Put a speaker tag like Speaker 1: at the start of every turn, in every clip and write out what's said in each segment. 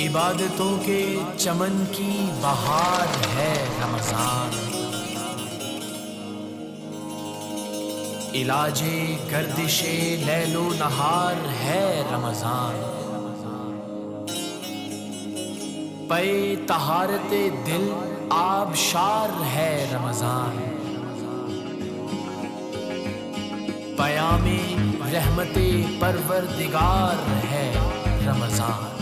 Speaker 1: इबादतों के चमन की बहार है रमजान। इलाजे गर्दिशे लैलो नहार है रमजान। पे तहारते दिल आबशार है रमजान। पयामे रहमते परवरदिगार है रमजान।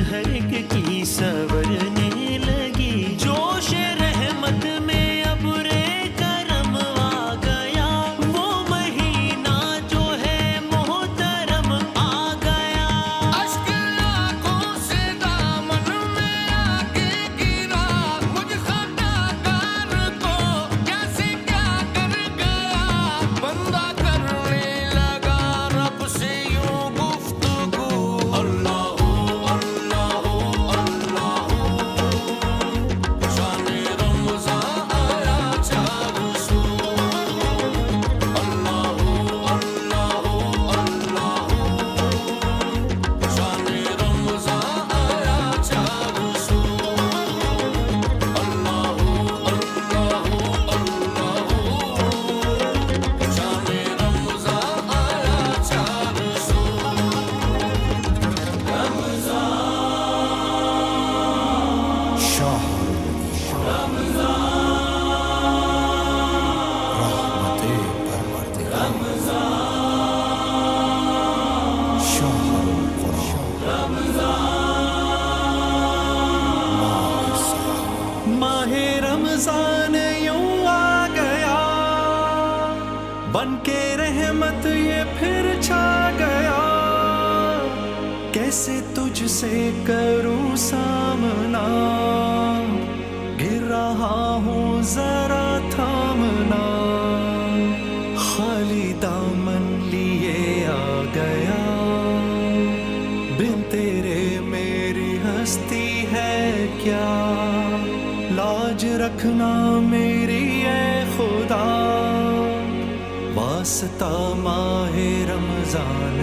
Speaker 2: हर एक की सवरने लगी। जोश रहमत में अब रे करम आ गया। वो महीना जो है मोहतरम आ गया।
Speaker 3: अश्क आंखों से दामन में आके गिरा। मुझ खताकार को कैसे क्या कर गया। बंदा करने लगा रब से यूं गुफ्तगू। अल्लाह
Speaker 2: माहे रमजान यूं आ गया। बनके रहमत ये फिर छा गया। कैसे तुझसे करूं सामना। गिर रहा हूँ जरा थामना। खाली दामन लिए आ गया। बिन तेरे मेरी हस्ती है क्या। लाज रखना मेरी ए खुदा। वास्ता माहे रमजान